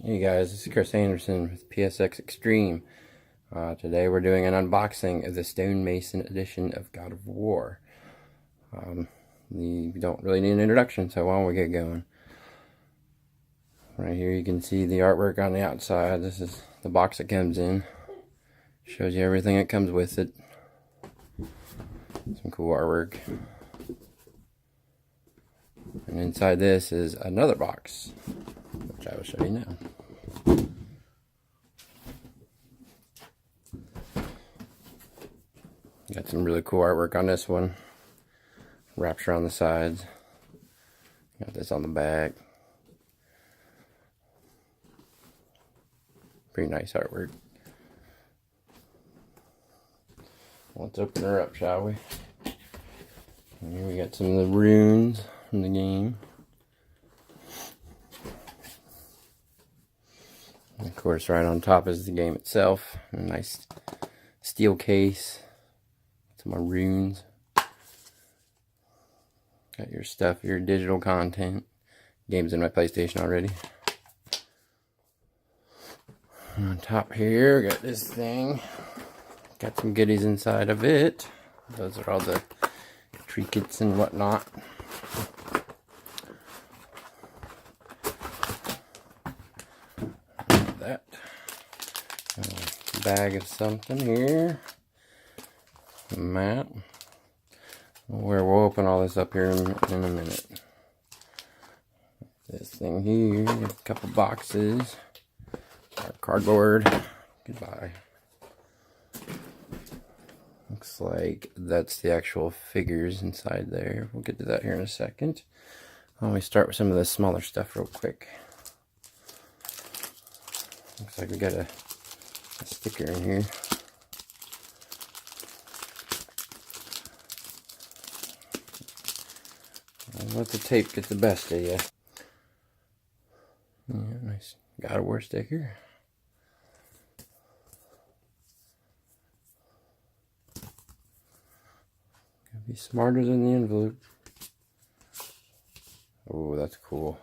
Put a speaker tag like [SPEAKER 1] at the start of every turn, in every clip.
[SPEAKER 1] Hey guys, this is Chris Anderson with PSXExtreme. Today we're doing an unboxing of the Stonemason edition of God of War. We don't really need an introduction, so why don't we get going? Right here you can see the artwork on the outside. This is the box it comes in. Shows you everything that comes with it. Some cool artwork. And inside this is another box, which I will show you now. Got some really cool artwork on this one. Wraps around the sides. Got this on the back. Pretty nice artwork. Let's open her up, shall we? And here we got some of the runes from the game. And of course, right on top is the game itself. A nice steel case. Some more runes. Got your stuff, your digital content. Game's in my PlayStation already. And on top here, got this thing. Got some goodies inside of it. Those are all the trinkets and whatnot. That. A bag of something here. A map. Where we'll open all this up here in a minute. This thing here, a couple boxes. Our cardboard. Goodbye. Looks like that's the actual figures inside there. We'll get to that here in a second. Let me start with some of the smaller stuff real quick. Looks like we got a sticker in here. Let the tape get the best of you. Yeah, nice God of War sticker. Gotta be smarter than the envelope. Oh, that's cool.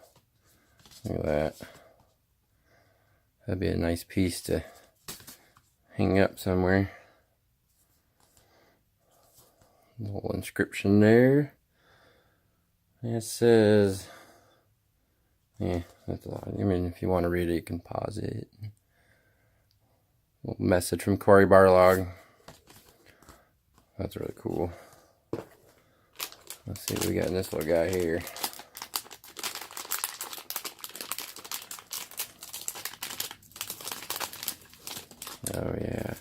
[SPEAKER 1] Look at that. That'd be a nice piece to hang up somewhere. Little inscription there. It says, yeah, that's a lot. I mean, if you want to read it, you can pause it. Little message from Cory Barlog. That's really cool. Let's see what we got in this little guy here. Oh yeah,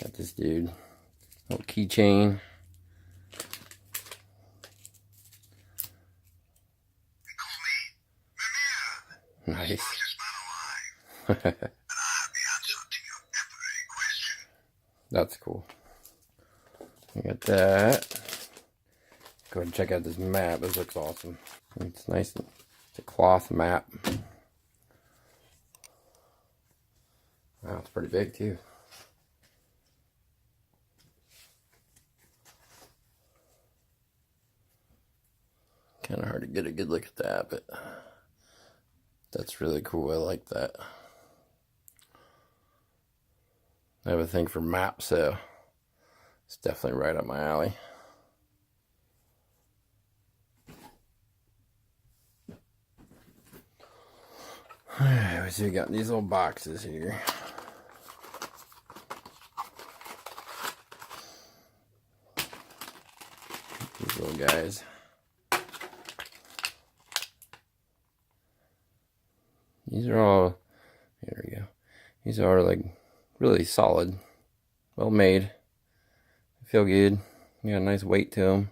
[SPEAKER 1] got this dude. Little keychain. Nice. That's cool. We got that. Go ahead and check out this map. This looks awesome. It's nice. It's a cloth map. Wow, it's pretty big too. Kind of hard to get a good look at that, but that's really cool. I like that. I have a thing for maps, so it's definitely right up my alley. Alright, so we got these little boxes here. These little guys. These are all, here we go. These are like really solid, well made. Feel good. They got a nice weight to them.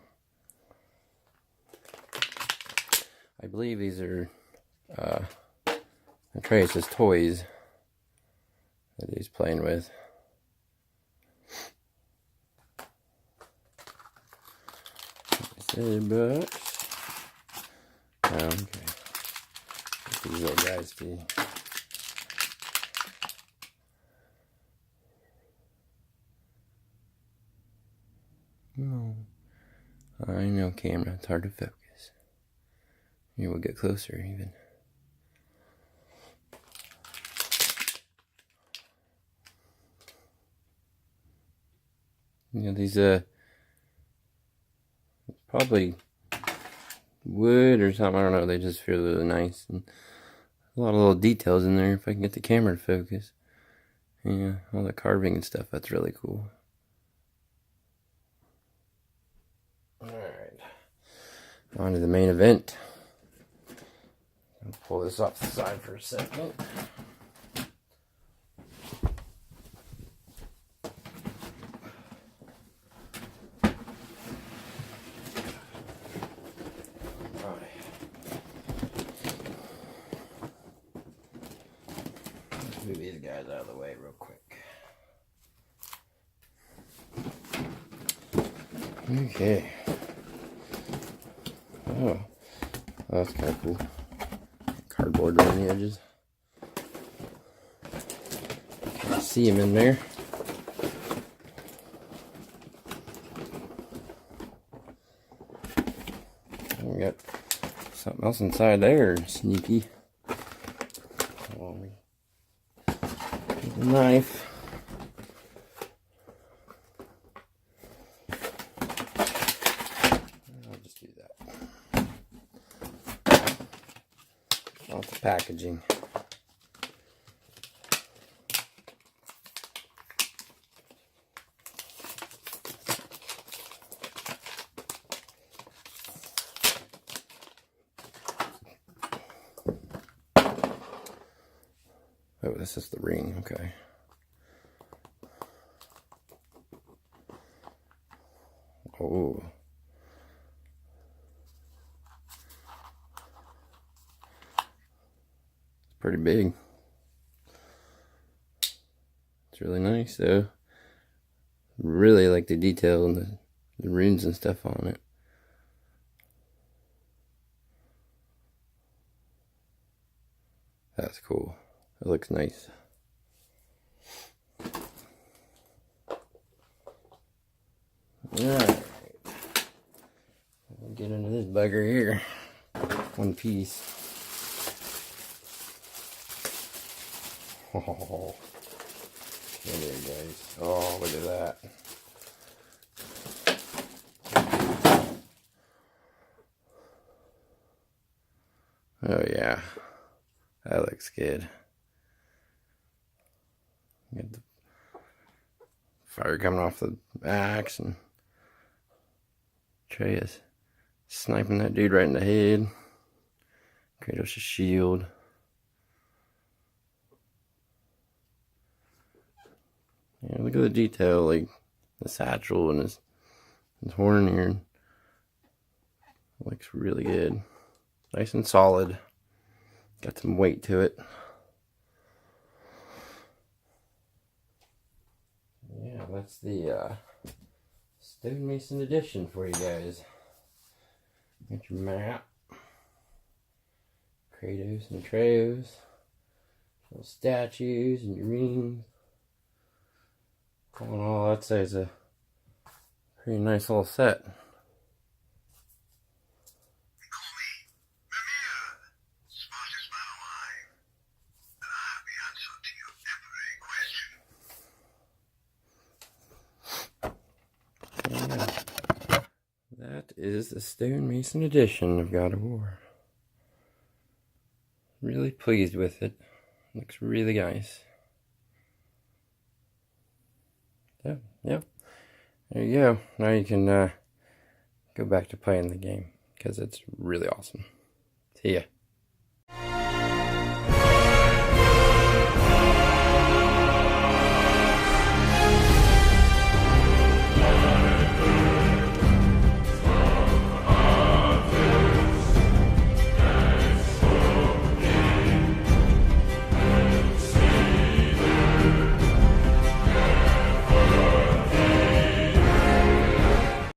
[SPEAKER 1] I believe these are Atreus' toys that he's playing with. $6 bucks. Oh, okay. These little guys too. Oh, I know, camera. It's hard to focus. Here, we'll get closer even. You know, these probably wood or something, I don't know, they just feel really nice, and a lot of little details in there if I can get the camera to focus. Yeah, all the carving and stuff, that's really cool. Alright, on to the main event. I'll pull this off the side for a second. Move these guys out of the way real quick. Okay. Oh, that's kind of cool. Cardboard around the edges. Can you see him in there? We got something else inside there, sneaky. Knife. I'll just do that. Off the packaging. Oh, this is the ring, okay. Oh. It's pretty big. It's really nice though. Really like the detail and the runes and stuff on it. That's cool. It looks nice. Alright. We'll get into this bugger here. One piece. Oh. There it goes. Oh, look at that. Oh yeah. That looks good. Get the fire coming off the axe, and Trey is sniping that dude right in the head. Kratos' shield. Yeah, look at the detail, like the satchel and his horn here. Looks really good. Nice and solid. Got some weight to it. Yeah, that's the Stonemason edition for you guys. Got your map. Kratos and Atreus. Little statues and your rings. All in all, I'd say it's a pretty nice little set. That is the Stonemason edition of God of War. Really pleased with it. Looks really nice. Yeah, yep. There you go. Now you can go back to playing the game because it's really awesome. See ya.